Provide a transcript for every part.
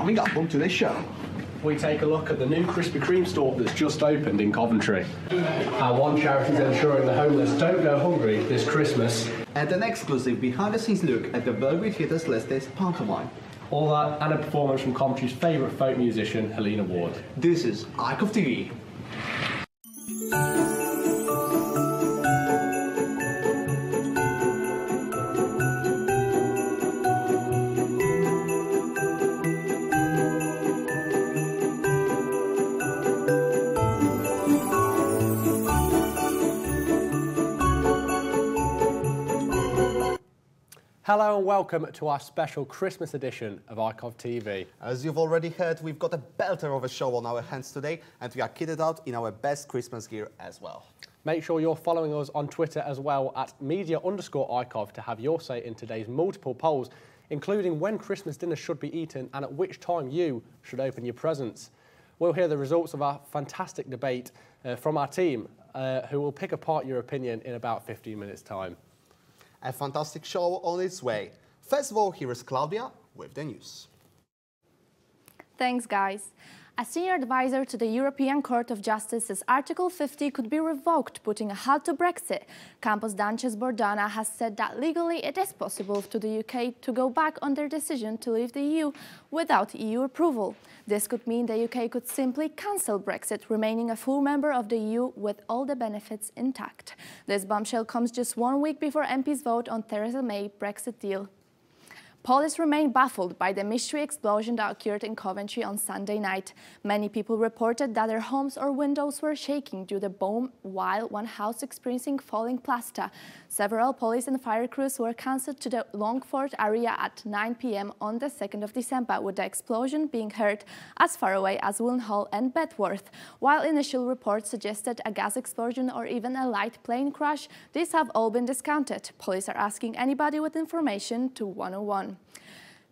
Coming up on today's show, we take a look at the new Krispy Kreme store that's just opened in Coventry. Our one charity is ensuring the homeless don't go hungry this Christmas. and an exclusive behind-the-scenes look at the Belgrade Theatre's latest pantomime. All that and a performance from Coventry's favourite folk musician, Helena Ward. This is iCOV TV. Hello and welcome to our special Christmas edition of iCOV TV. As you've already heard, we've got a belter of a show on our hands today, and we are kitted out in our best Christmas gear as well. Make sure you're following us on Twitter as well at media_iCOV to have your say in today's multiple polls, including when Christmas dinner should be eaten and at which time you should open your presents. We'll hear the results of our fantastic debate from our team, who will pick apart your opinion in about 15 minutes' time. A fantastic show on its way. First of all, here is Claudia with the news. Thanks, guys. A senior advisor to the European Court of Justice says Article 50 could be revoked, putting a halt to Brexit. Campos Danches Bordana has said that legally it is possible for the UK to go back on their decision to leave the EU without EU approval. This could mean the UK could simply cancel Brexit, remaining a full member of the EU with all the benefits intact. This bombshell comes just 1 week before MPs vote on Theresa May's Brexit deal. Police remain baffled by the mystery explosion that occurred in Coventry on Sunday night. Many people reported that their homes or windows were shaking due to the bomb, while one house experiencing falling plaster. Several police and fire crews were cancelled to the Longford area at 9 p.m. on the 2nd of December, with the explosion being heard as far away as Willenhall and Bedworth. While initial reports suggested a gas explosion or even a light plane crash, these have all been discounted. Police are asking anybody with information to 101.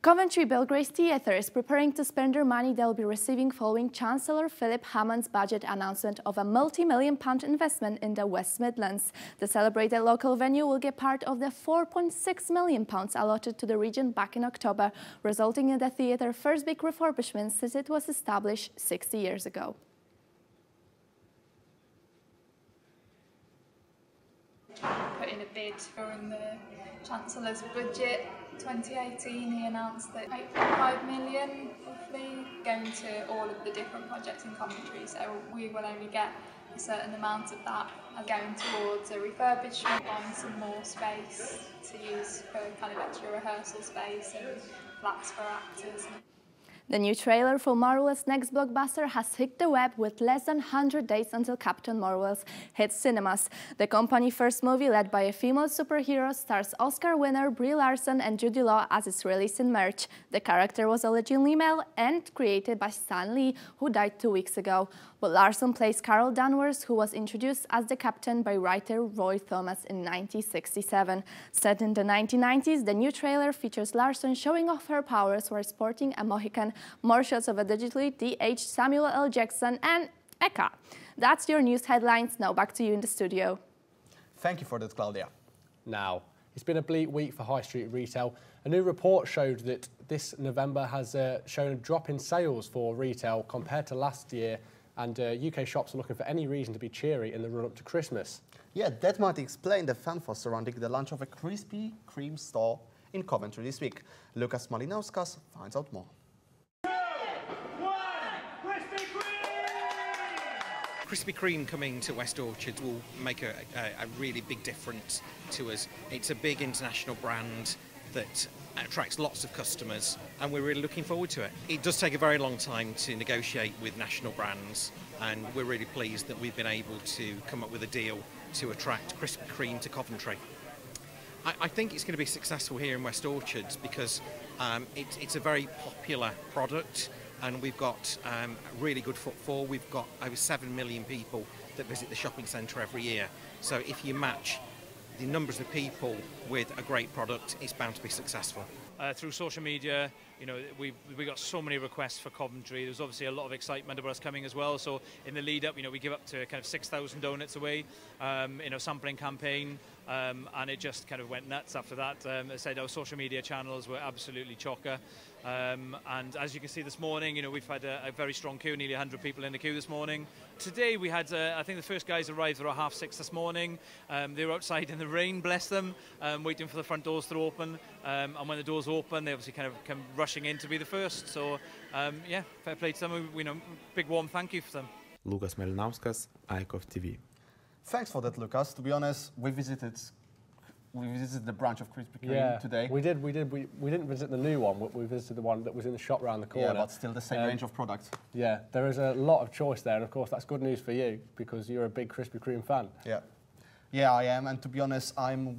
Coventry Belgrade Theatre is preparing to spend their money they'll be receiving following Chancellor Philip Hammond's budget announcement of a multi-million-pound investment in the West Midlands. The celebrated local venue will get part of the £4.6 million allotted to the region back in October, resulting in the theatre's first big refurbishment since it was established 60 years ago. Put in a bid during the Chancellor's budget 2018. He announced that 8.5 million roughly going to all of the different projects in Coventry, so we will only get a certain amount of that going towards a refurbishment and some more space to use for kind of extra rehearsal space and flats for actors. The new trailer for Marvel's next blockbuster has hit the web with less than 100 days until Captain Marvel's hits cinemas. The company's first movie, led by a female superhero, stars Oscar winner Brie Larson and Jude Law as it's released in March. The character was originally male and created by Stan Lee, who died 2 weeks ago. But Larson plays Carol Danvers, who was introduced as the captain by writer Roy Thomas in 1967. Set in the 1990s, the new trailer features Larson showing off her powers while sporting a Mohican, more shots of a digitally de-aged Samuel L. Jackson and Eka. That's your news headlines. Now back to you in the studio. Thank you for that, Claudia. Now, it's been a bleak week for high street retail. A new report showed that this November has shown a drop in sales for retail compared to last year, and UK shops are looking for any reason to be cheery in the run-up to Christmas. Yeah, that might explain the fanfare surrounding the launch of a Krispy Kreme store in Coventry this week. Lucas Malinauskas finds out more. Krispy Kreme coming to West Orchard will make a really big difference to us. It's a big international brand that attracts lots of customers, and we're really looking forward to it. It does take a very long time to negotiate with national brands, and we're really pleased that we've been able to come up with a deal to attract Krispy Kreme to Coventry. I think it's going to be successful here in West Orchards because it's a very popular product, and we've got really good footfall. We've got over 7 million people that visit the shopping centre every year. So if you match the numbers of people with a great product, it's bound to be successful. Through social media, you know, we got so many requests for Coventry. There's obviously a lot of excitement about us coming as well. So in the lead up, you know, we give up to kind of 6,000 donuts away in a sampling campaign. and it just kind of went nuts after that. I said our social media channels were absolutely chocker. And as you can see this morning, we've had a very strong queue, nearly 100 people in the queue this morning. Today we had, I think the first guys arrived around 6:30 this morning. They were outside in the rain, bless them, waiting for the front doors to open. And when the doors open, they obviously kind of come rushing in to be the first. So, yeah, fair play to them. Big warm thank you for them. Lukas Melnauskas, iCOV TV. Thanks for that, Lucas. To be honest, we visited the branch of Krispy Kreme today. We did. We didn't visit the new one, but we visited the one that was in the shop around the corner. Yeah, but still the same range of products. Yeah, there is a lot of choice there, and of course that's good news for you because you're a big Krispy Kreme fan. Yeah. Yeah, I am, and to be honest, I'm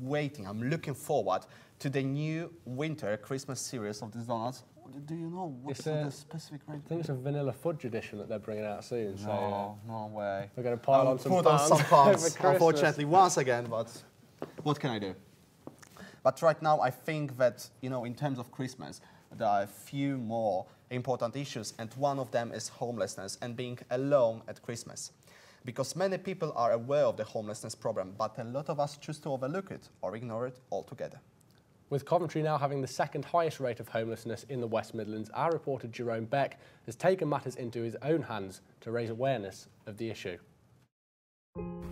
looking forward to the new winter Christmas series of these donuts. Do you know what is the specific range? I think it's a vanilla fudge edition that they're bringing out soon. No way. We're going to pile on some pounds, unfortunately, once again, but what can I do? But right now, I think that, in terms of Christmas, there are a few more important issues, and one of them is homelessness and being alone at Christmas. Because many people are aware of the homelessness problem, but a lot of us choose to overlook it or ignore it altogether. With Coventry now having the second highest rate of homelessness in the West Midlands, our reporter Jerome Beck has taken matters into his own hands to raise awareness of the issue.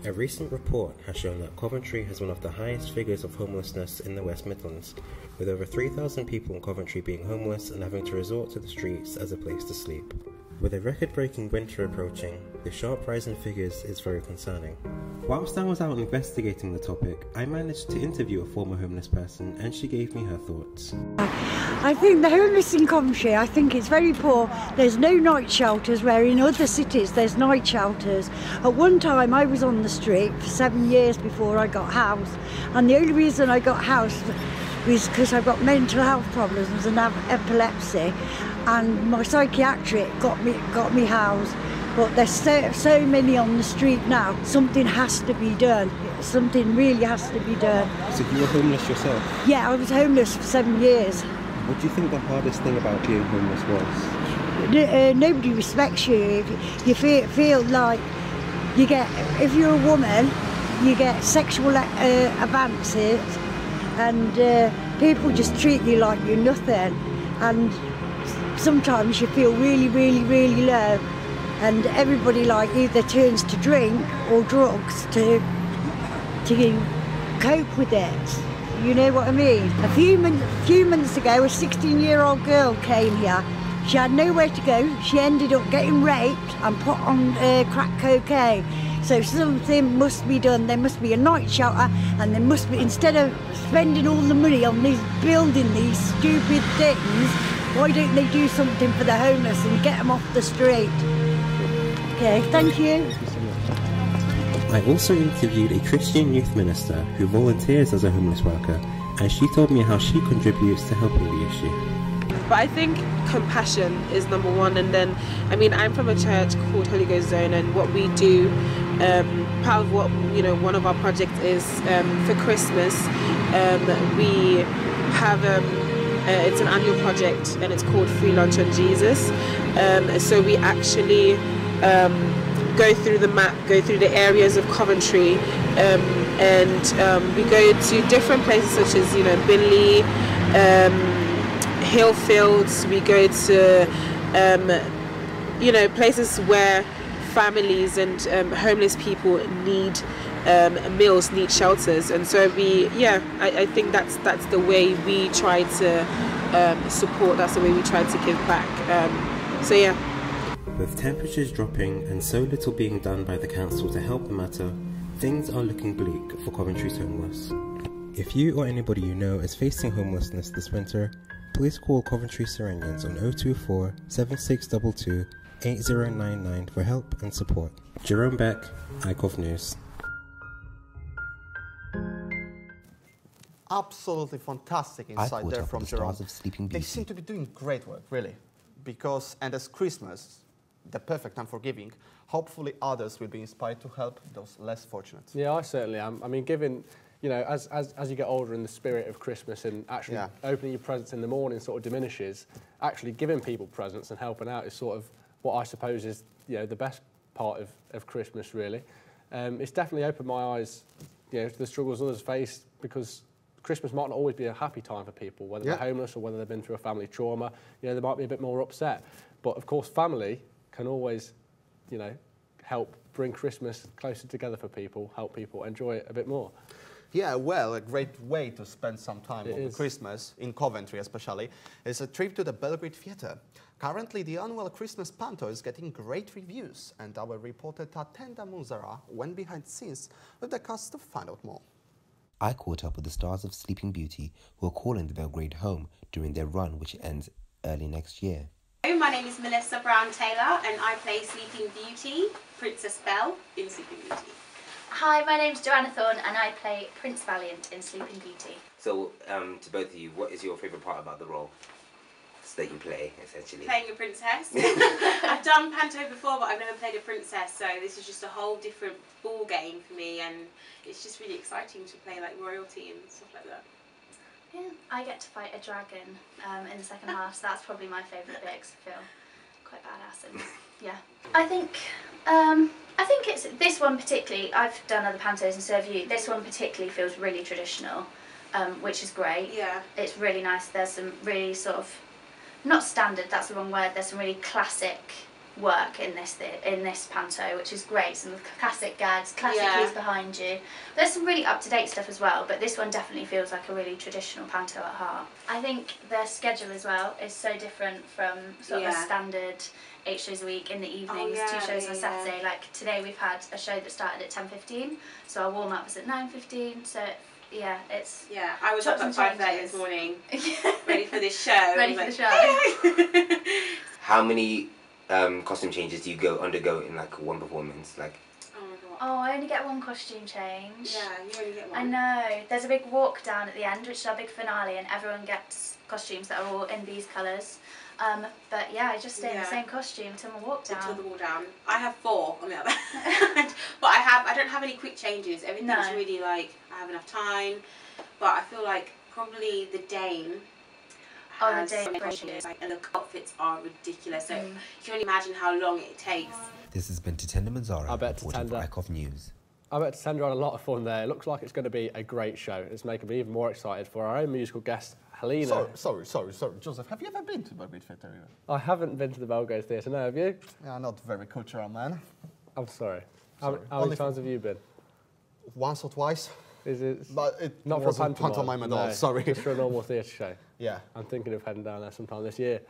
A recent report has shown that Coventry has one of the highest figures of homelessness in the West Midlands, with over 3,000 people in Coventry being homeless and having to resort to the streets as a place to sleep. With a record-breaking winter approaching, the sharp rise in figures is very concerning. Whilst I was out investigating the topic, I managed to interview a former homeless person and she gave me her thoughts. I think the homeless in Coventry, I think it's very poor. There's no night shelters, where in other cities there's night shelters. At one time I was on the street for 7 years before I got housed, and the only reason I got housed was because I got mental health problems and epilepsy, and my psychiatric got me housed. But there's so many on the street now. Something has to be done. Something really has to be done. So you were homeless yourself? Yeah, I was homeless for 7 years. What do you think the hardest thing about being homeless was? Nobody respects you. You feel like you get, if you're a woman, you get sexual advances, and people just treat you like you're nothing. And sometimes you feel really, really, really low. And everybody either turns to drink or drugs to cope with it. You know what I mean? A few months ago, a 16-year-old girl came here. She had nowhere to go. She ended up getting raped and put on crack cocaine. So something must be done. There must be a night shelter, and there must be, instead of spending all the money on building these stupid things, why don't they do something for the homeless and get them off the street? Okay, thank you. I also interviewed a Christian youth minister who volunteers as a homeless worker, and she told me how she contributes to helping the issue. But I think compassion is number one, and then, I'm from a church called Holy Ghost Zone, and what we do, part of what, one of our projects is for Christmas, we have it's an annual project, and it's called Free Lunch on Jesus. So we actually go through the map, go through the areas of Coventry, and we go to different places such as, Binley, Hillfields. We go to, places where families and homeless people need meals, need shelters, and so I think that's the way we try to support. That's the way we try to give back. With temperatures dropping and so little being done by the council to help the matter, things are looking bleak for Coventry's homeless. If you or anybody you know is facing homelessness this winter, please call Coventry Serenians on 024 7622 8099 for help and support. Jerome Beck, iCOV News. Absolutely fantastic insight there from Jerome. They seem to be doing great work, really. And as Christmas, the perfect time for giving, hopefully others will be inspired to help those less fortunate. Yeah, I certainly am. Given, as you get older and the spirit of Christmas and actually opening your presents in the morning sort of diminishes, actually giving people presents and helping out is sort of what I suppose is, the best part of Christmas, really. It's definitely opened my eyes, the struggles others face, because Christmas might not always be a happy time for people, whether they're homeless or whether they've been through a family trauma. They might be a bit more upset. But of course, family can always, help bring Christmas closer together for people, help people enjoy it a bit more. Yeah, well, a great way to spend some time on Christmas, in Coventry especially, is a trip to the Belgrade Theatre. Currently, the annual Christmas panto is getting great reviews, and our reporter Tatenda Muzara went behind the scenes with the cast to find out more. I caught up with the stars of Sleeping Beauty who are calling the Belgrade home during their run, which ends early next year. My name is Melissa Brown-Taylor and I play Sleeping Beauty, Princess Belle in Sleeping Beauty. Hi, my name's Joanna Thorne and I play Prince Valiant in Sleeping Beauty. So, to both of you, what is your favourite part about the role that you play, essentially? Playing a princess. I've done panto before, but I've never played a princess, so this is just a whole different ball game for me, and it's just really exciting to play like royalty and stuff like that. Yeah, I get to fight a dragon in the second half, so that's probably my favourite bit, because I feel quite badass. And yeah, I think it's this one particularly. I've done other pantos and so have you. This one particularly feels really traditional, which is great. Yeah, it's really nice. There's some really sort of not standard. That's the wrong word. There's some really classic work in this panto, which is great. Some classic gags, classic cues behind you. There's some really up-to-date stuff as well, but this one definitely feels like a really traditional panto at heart. I think their schedule as well is so different from sort of a standard 8 shows a week in the evenings, 2 shows on Saturday. Like today we've had a show that started at 10:15, so our warm-up was at 9:15, so yeah, it's... Yeah, I was up at 5:30 this morning, ready for this show. Ready for the show. How many costume changes do you undergo in like one performance? Like, oh, I only get one costume change. Yeah, you only get one. I know. There's a big walk down at the end, which is our big finale, and everyone gets costumes that are all in these colours. But yeah, I just stay in the same costume until my walk down. Until the walk down. I have 4 on the other hand, but I don't have any quick changes. Everything's really like I have enough time, but I feel like probably the Dane. Oh, the Dane and the outfits are ridiculous. So you can only imagine how long it takes. This has been Tatenda Manzara, reporting for iCOV News. I bet Tatenda had a lot of fun there. It looks like it's going to be a great show. It's making me even more excited for our own musical guest, Helena. Sorry, Joseph, have you ever been to the Belgrade Theatre? I haven't been to the Belgrade Theatre, no, have you? Yeah, not very cultural, man. I'm sorry. How many times have you been? Once or twice. Is it? But it not for a pantomime at all, sorry. Just for a normal theatre show. Yeah. I'm thinking of heading down there sometime this year.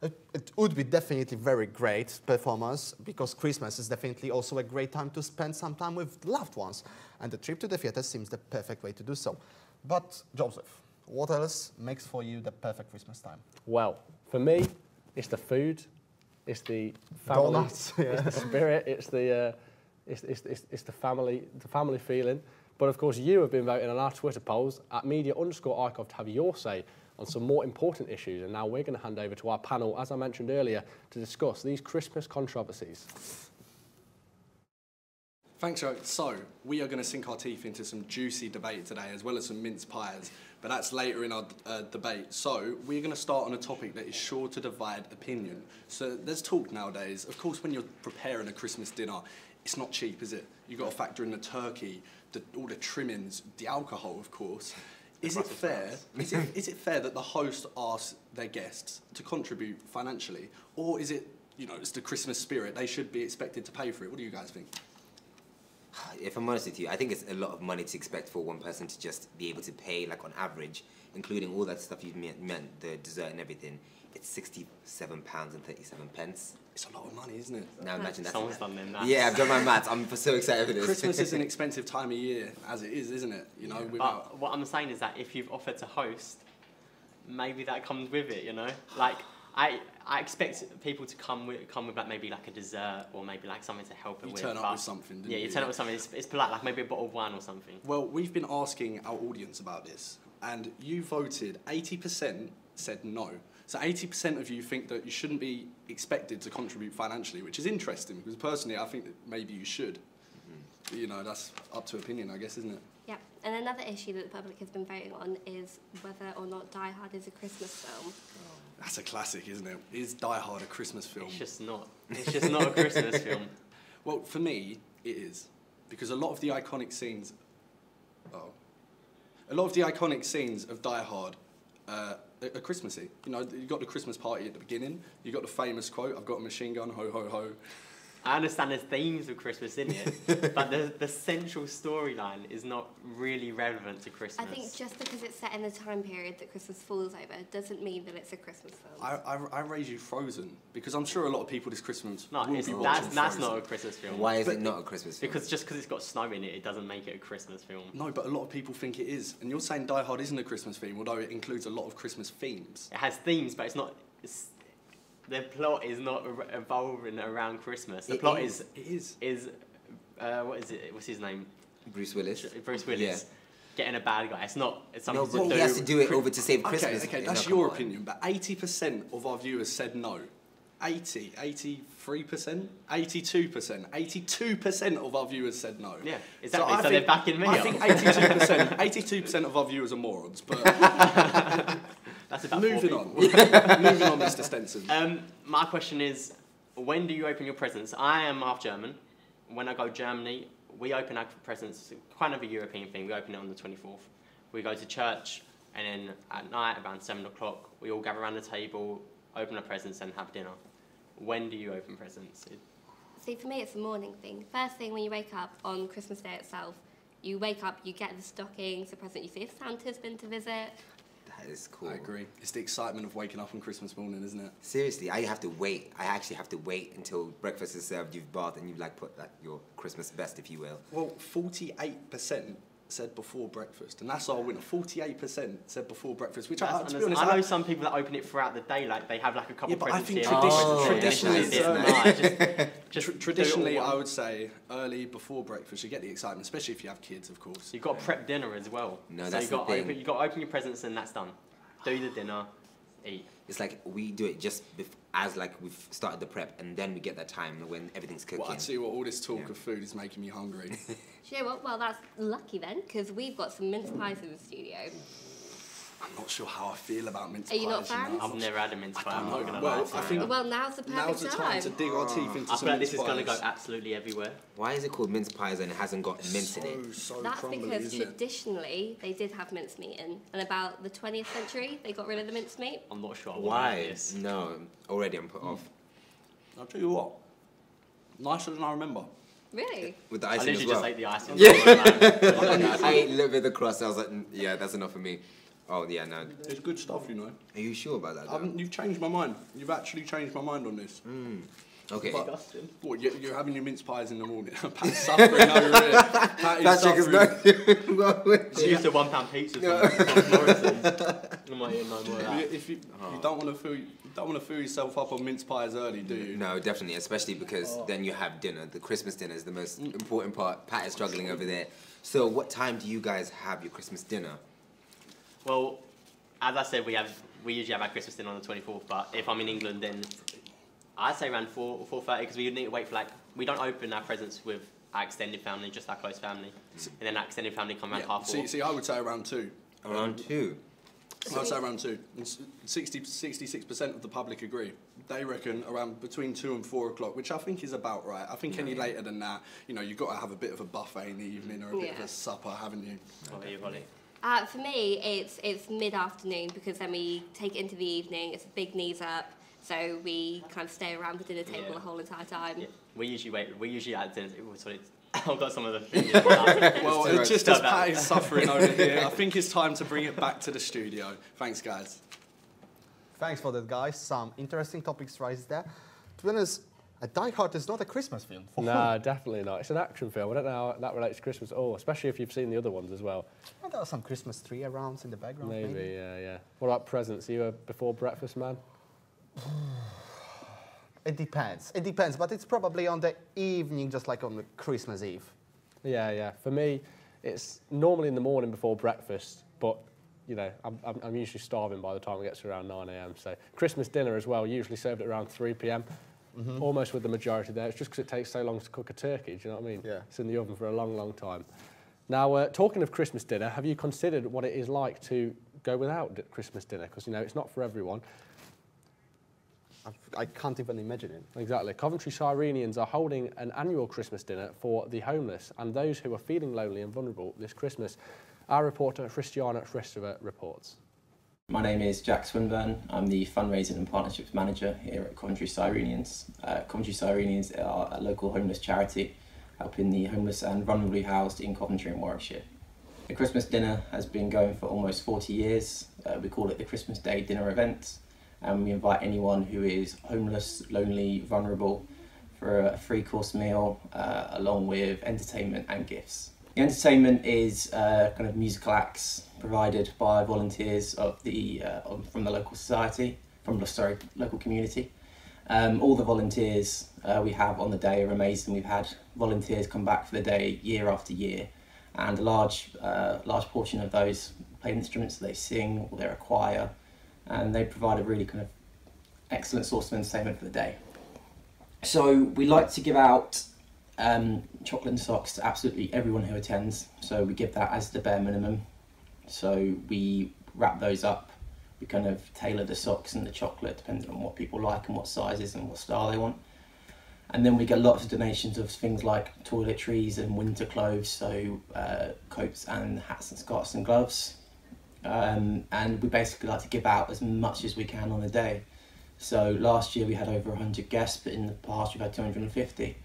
It would be definitely very great performance, because Christmas is definitely also a great time to spend some time with loved ones, and the trip to the theatre seems the perfect way to do so. But Joseph, what else makes for you the perfect Christmas time? Well, for me, it's the food, it's the family, donuts, it's the spirit, it's the family feeling. But of course, you have been voting on our Twitter polls at media_iCOV to have your say on some more important issues. And now we're going to hand over to our panel, as I mentioned earlier, to discuss these Christmas controversies. Thanks, Joe. So, we are going to sink our teeth into some juicy debate today, as well as some mince pies, but that's later in our debate. So, we're going to start on a topic that is sure to divide opinion. So, there's talk nowadays. Of course, when you're preparing a Christmas dinner, it's not cheap, is it? You've got to factor in the turkey, all the trimmings, the alcohol, of course. Is it fair? Is it fair that the host asks their guests to contribute financially, or is it, it's the Christmas spirit? They should be expected to pay for it. What do you guys think? If I'm honest with you, I think it's a lot of money to expect for one person to just be able to pay, like on average, including all that stuff you've meant, the dessert and everything. It's £67.37. It's a lot of money, isn't it? Now imagine that. Someone's done their maths. Yeah, I've done my maths. I'm so excited for this. Christmas is an expensive time of year, as it is, isn't it? But what I'm saying is that if you've offered to host, maybe that comes with it. Like I expect people to come with like maybe like a dessert or maybe like something to help it with. You turn up with something. Yeah, you turn up with something. It's polite, like maybe a bottle of wine or something. Well, we've been asking our audience about this, and you voted. 80% said no. So 80% of you think that you shouldn't be expected to contribute financially, which is interesting, because personally I think that maybe you should. Mm-hmm. That's up to opinion, I guess, isn't it? Yeah, and another issue that the public has been voting on is whether or not Die Hard is a Christmas film. That's a classic, isn't it? Is Die Hard a Christmas film? It's just not. It's just not a Christmas film. Well, for me, it is. Because a lot of the iconic scenes Oh. A lot of the iconic scenes of Die Hard are Christmassy. You know, you got the Christmas party at the beginning. You got the famous quote, "I've got a machine gun, ho ho ho." I understand there's themes of Christmas in it, but the central storyline is not really relevant to Christmas. I think just because it's set in the time period that Christmas falls over doesn't mean that it's a Christmas film. I raise you Frozen, because I'm sure a lot of people this Christmas No, will be watching that's Frozen. not a Christmas film. Why is it not a Christmas film? Because just because it's got snow in it, it doesn't make it a Christmas film. No, but a lot of people think it is. And you're saying Die Hard isn't a Christmas film, although it includes a lot of Christmas themes. It has themes, but it's not... the plot is not evolving around Christmas. The plot is what is it? What's his name? Bruce Willis. Bruce Willis. Yeah. Getting a bad guy. It's not. It's something No, but he has to do it over to save Christmas. Okay, that's your opinion, but 80% of our viewers said no. 80, 83%, 82%, 82% of our viewers said no. Yeah, exactly. So they're backing me I up. think 82% of our viewers are morons, but... That's about Moving on, Mr. Stenson. My question is, when do you open your presents? I am half German. When I go to Germany, we open our presents, kind of a European thing. We open it on the 24th. We go to church, and then at night, around 7 o'clock, we all gather around the table, open our presents, and have dinner. When do you open presents? See, for me, it's a morning thing. First thing when you wake up on Christmas Day itself, you wake up, you get the stockings, the present, you see if Santa's been to visit. That is cool. I agree. It's the excitement of waking up on Christmas morning, isn't it? Seriously, I have to wait. I actually have to wait until breakfast is served, you've bathed, and you've like put like your Christmas best, if you will. Well, 48% said before breakfast, and that's our winner. 48% said before breakfast, which to be honest, I know some people that open it throughout the day, like they have like a couple of presents here. Traditionally, I would say early before breakfast, you get the excitement, especially if you have kids, of course. You've got to prep dinner as well. No, so that's the thing. You've got to open your presents and that's done. Do the dinner, eat. It's like we do it just as like we've started the prep, and then we get that time when everything's cooking. Well, I tell you what, all this talk of food is making me hungry. Do you know what? Well, that's lucky then, because we've got some mince pies in the studio. I'm not sure how I feel about mince Are pies. you not fans? I've never had a mince pie. I'm not going to Well, lie. I think Well, now's the perfect time to dig our teeth into I some feel like mince this is going to pies. go absolutely everywhere. Why is it called mince pies and it hasn't got mince in it? That's because traditionally they did have mincemeat in, and about the 20th century they got rid of the mincemeat. I'm not sure. Why? No, already I'm put off. I'll tell you what, nicer than I remember. Really? With the icing I as literally well. just ate the icing. Yeah. I ate a little bit of the crust. I was like, yeah, that's enough for me. Oh yeah, no. It's good stuff, you know. Are you sure about that? Though? You've changed my mind. You've actually changed my mind on this. Okay. But, what, you're having your mince pies in the morning. Pat's suffering over here. Pat is suffering. She used to £1 pizza from Morrison's. I'm not eating no more of that. If you don't want to fill yourself up on mince pies early, do you? No, definitely, especially because then you have dinner. The Christmas dinner is the most important part. Pat is struggling over there. So, what time do you guys have your Christmas dinner? Well, as I said, we usually have our Christmas dinner on the 24th, but if I'm in England, then I'd say around 4:30, because we need to wait for we don't open our presents with our extended family, just our close family. And then our extended family come around half 4. See, I would say around 2. Around 2? I would say around 2. And 66% of the public agree. They reckon around between 2 and 4 o'clock, which I think is about right. I think any later than that, you've got to have a bit of a buffet in the evening or a bit of a supper, haven't you? What about you, Holly? For me, it's mid-afternoon, because then we take it into the evening. It's a big knees up, so we kind of stay around the dinner table the whole entire time. Yeah. We usually at dinner. I've got some of the things. Well, it's just as Pat is suffering over here, I think it's time to bring it back to the studio. Thanks, guys. Thanks for that, guys. Some interesting topics raised there. To be honest, Die Hard is not a Christmas film. No, definitely not. It's an action film. I don't know how that relates to Christmas at all, especially if you've seen the other ones as well. And there are some Christmas tree around in the background. Maybe, yeah. What about presents? Are you a before breakfast man? It depends, but it's probably on the evening, just like on the Christmas Eve. Yeah. For me, it's normally in the morning before breakfast, but I'm usually starving by the time it gets to around 9 a.m. So Christmas dinner as well, usually served at around 3 p.m. Almost with the majority there. It's just because it takes so long to cook a turkey, do you know what I mean? Yeah. It's in the oven for a long, long time. Now, talking of Christmas dinner, have you considered what it is like to go without Christmas dinner? Because, it's not for everyone. I can't even imagine it. Exactly. Coventry Cyrenians are holding an annual Christmas dinner for the homeless and those who are feeling lonely and vulnerable this Christmas. Our reporter Christiana Christopher reports. My name is Jack Swinburne. I'm the Fundraising and Partnerships Manager here at Coventry Cyrenians. Coventry Cyrenians are a local homeless charity helping the homeless and vulnerably housed in Coventry and Warwickshire. The Christmas dinner has been going for almost 40 years. We call it the Christmas Day dinner event, and we invite anyone who is homeless, lonely, vulnerable for a free-course meal along with entertainment and gifts. The entertainment is kind of musical acts provided by volunteers of the from the local society, local community. All the volunteers we have on the day are amazing. We've had volunteers come back for the day year after year, and a large portion of those play instruments, they sing, or they're a choir, and they provide a really kind of excellent source of entertainment for the day. So we like to give out chocolate and socks to absolutely everyone who attends, so we give that as the bare minimum. So we wrap those up, we kind of tailor the socks and the chocolate depending on what people like and what sizes and what style they want. And then we get lots of donations of things like toiletries and winter clothes, so coats and hats and scarves and gloves. And we basically like to give out as much as we can on the day. So last year we had over 100 guests, but in the past we've had 250.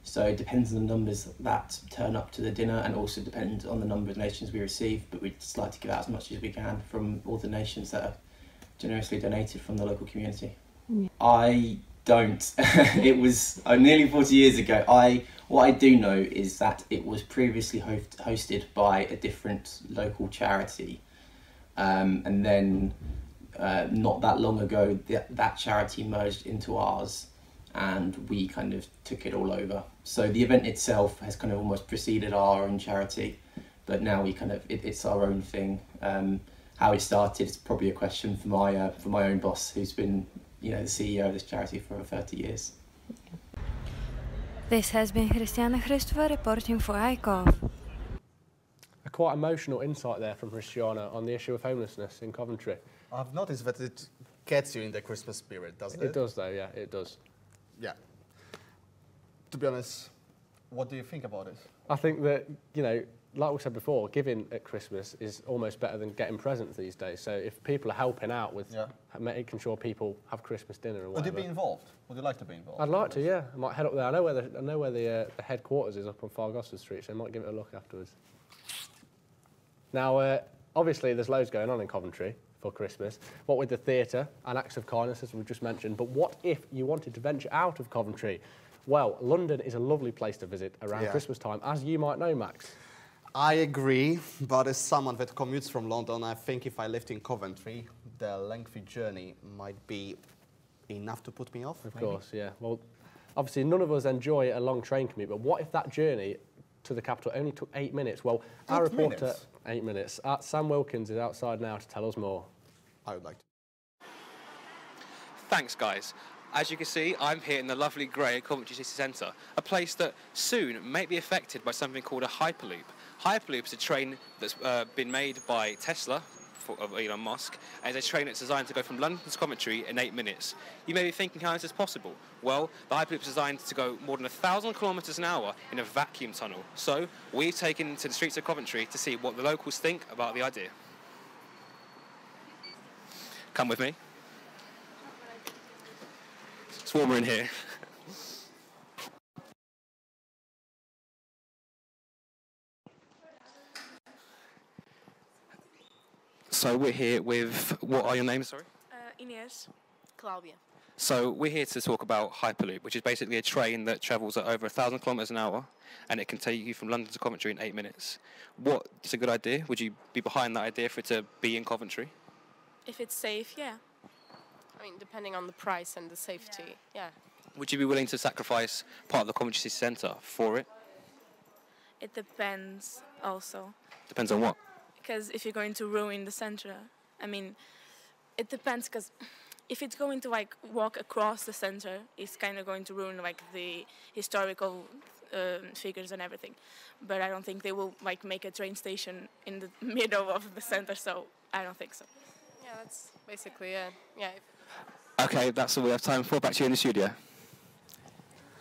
So it depends on the numbers that turn up to the dinner, and also depends on the number of donations we receive, but we just like to give out as much as we can from all the donations that are generously donated from the local community. Yeah. I don't. It was nearly 40 years ago. What I do know is that it was previously hosted by a different local charity, and then not that long ago that charity merged into ours, and we kind of took it all over. So the event itself has kind of almost preceded our own charity, but now we kind of it's our own thing. How it started is probably a question for my own boss, who's been the CEO of this charity for over 30 years. This has been Christiana Christopher reporting for iCOV. A quite emotional insight there from Christiana on the issue of homelessness in Coventry. I've noticed that it gets you in the Christmas spirit, doesn't it? It does though, yeah, it does. Yeah. To be honest, what do you think about it? I think that, like we said before, giving at Christmas is almost better than getting presents these days. So if people are helping out with making sure people have Christmas dinner and whatever. Would you be involved? Would you like to be involved? I'd like to, yeah. I might head up there. I know where the headquarters is up on Fargosford Street, so I might give it a look afterwards. Now, obviously, there's loads going on in Coventry for Christmas. What with the theatre and acts of kindness, as we've just mentioned. But what if you wanted to venture out of Coventry? Well, London is a lovely place to visit around Christmas time, as you might know, Max. I agree, but as someone that commutes from London, I think if I lived in Coventry, the lengthy journey might be enough to put me off. Of course, yeah. Well, obviously, none of us enjoy a long train commute, but what if that journey to the capital only took 8 minutes? Well, our reporter, 8 minutes. Sam Wilkins is outside now to tell us more. I would like to. Thanks, guys. As you can see, I'm here in the lovely grey Coventry City Centre, a place that soon may be affected by something called a Hyperloop. Hyperloop is a train that's been made by Tesla, of Elon Musk, and it's a train that's designed to go from London to Coventry in 8 minutes. You may be thinking, how is this possible? Well, the Hyperloop is designed to go more than 1,000 kilometres an hour in a vacuum tunnel. So we've taken to the streets of Coventry to see what the locals think about the idea. Come with me. It's warmer in here. So we're here with, what are your names, sorry? Ines. Claudia. So we're here to talk about Hyperloop, which is basically a train that travels at over 1,000 kilometres an hour, and it can take you from London to Coventry in 8 minutes. What is a good idea? Would you be behind that idea for it to be in Coventry? If it's safe, yeah. I mean, depending on the price and the safety, yeah. Would you be willing to sacrifice part of the Coventry City Centre for it? It depends also. Depends on what? Because if you're going to ruin the centre, I mean, it depends, because if it's going to walk across the centre, it's kind of going to ruin the historical figures and everything. But I don't think they will make a train station in the middle of the centre, so I don't think so. Yeah, that's basically it. Yeah. Okay, that's all we have time for. Back to you in the studio.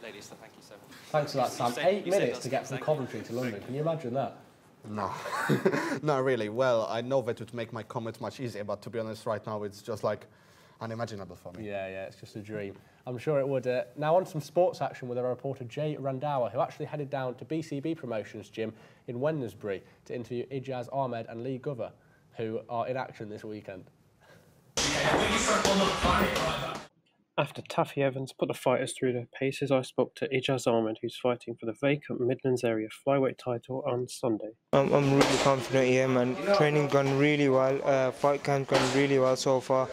Ladies, thank you so much. Thanks for that, Sam. 8 minutes to get from Coventry to London. Can you imagine that? No, not really. Well, I know that would make my comment much easier, but to be honest, right now it's just like unimaginable for me. Yeah, it's just a dream. I'm sure it would. Now on some sports action with our reporter Jay Randhawa, who actually headed down to BCB Promotions Gym in Wednesbury to interview Ijaz Ahmed and Lee Gover, who are in action this weekend. After Taffy Evans put the fighters through their paces, I spoke to Ijaz Ahmed, who's fighting for the vacant Midlands area flyweight title on Sunday. I'm really confident here, man. Training gone really well, fight camp gone really well so far.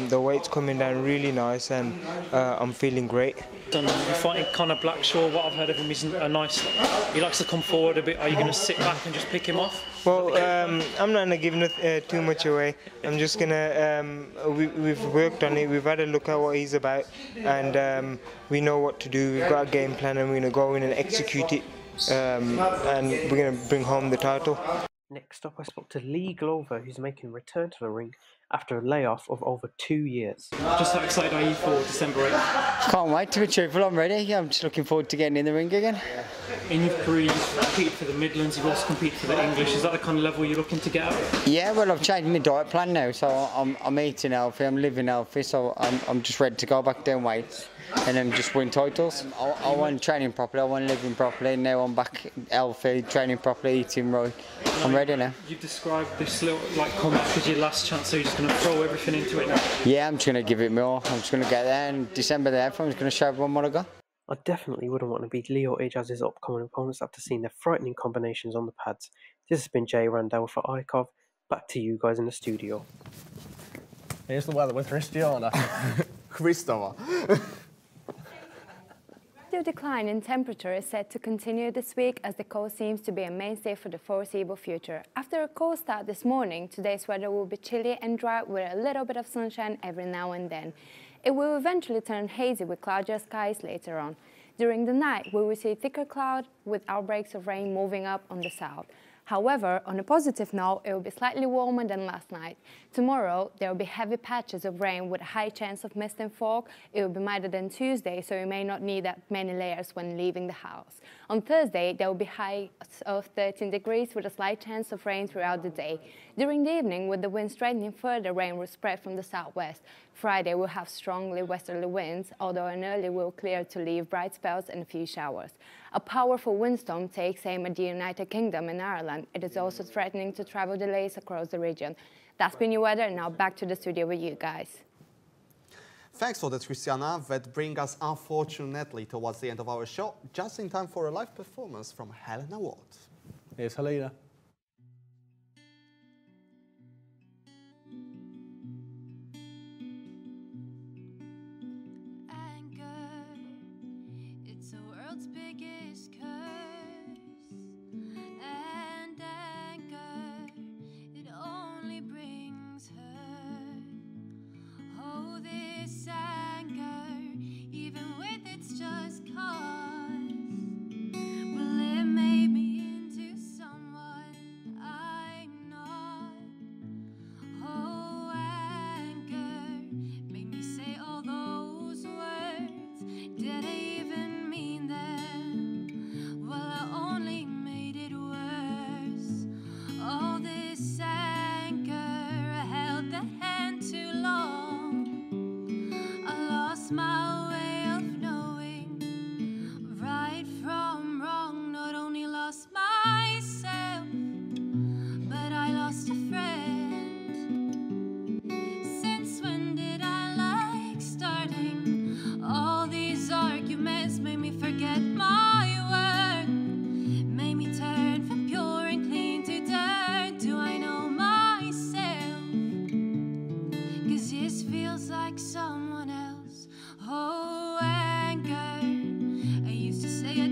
The weight's coming down really nice and I'm feeling great. You're fighting Conor Blackshaw. What I've heard of him isn't a nice... He likes to come forward a bit. Are you going to sit back and just pick him off? Well, I'm not going to give too much away. I'm just going to... We've worked on it. We've had a look at what he's about and we know what to do. We've got a game plan and we're going to go in and execute it and we're going to bring home the title. Next up, I spoke to Lee Glover, who's making a return to the ring after a layoff of over 2 years. Just how excited are you for December 8th? Can't wait, to be truthful, I'm ready. I'm just looking forward to getting in the ring again. In your career, you've competed for the Midlands, you've also competed for the English. Is that the kind of level you're looking to get at? Yeah, well, I've changed my diet plan now, so I'm eating healthy, I'm living healthy, so I'm just ready to go back down weight and then just win titles. I want training properly, I want living properly. Now I'm back healthy, training properly, eating right. I'm ready now. You've described this little comeback as your last chance, so you're just going to throw everything into it now? Yeah, I'm just going to give it more. I'm just going to get there, and December the 8th, I'm just going to show everyone what I got. I definitely wouldn't want to beat Lee or Ijaz's upcoming opponents after seeing their frightening combinations on the pads. This has been Jay Randhawa for iCOV. Back to you guys in the studio. Here's the weather with Christiana. Christopher. The decline in temperature is set to continue this week as the coast seems to be a mainstay for the foreseeable future. After a cold start this morning, today's weather will be chilly and dry with a little bit of sunshine every now and then. It will eventually turn hazy with cloudier skies later on. During the night, we will see thicker cloud with outbreaks of rain moving up on the south. However, on a positive note, it will be slightly warmer than last night. Tomorrow, there will be heavy patches of rain with a high chance of mist and fog. It will be milder than Tuesday, so you may not need that many layers when leaving the house. On Thursday, there will be highs of 13 degrees with a slight chance of rain throughout the day. During the evening, with the wind strengthening further, rain will spread from the southwest. Friday, we'll have strongly westerly winds, although an early will clear to leave bright spells and a few showers. A powerful windstorm takes aim at the United Kingdom and Ireland. It is also threatening to travel delays across the region. That's been your weather. Now back to the studio with you guys. Thanks for that, Christiana. That brings us, unfortunately, towards the end of our show, just in time for a live performance from Helena Ward. Here's Helena.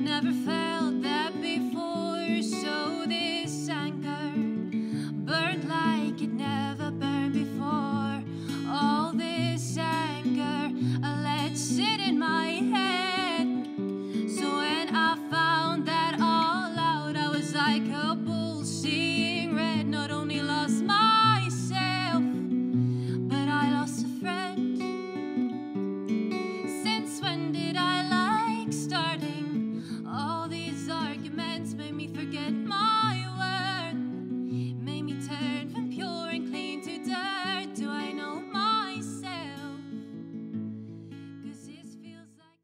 Never felt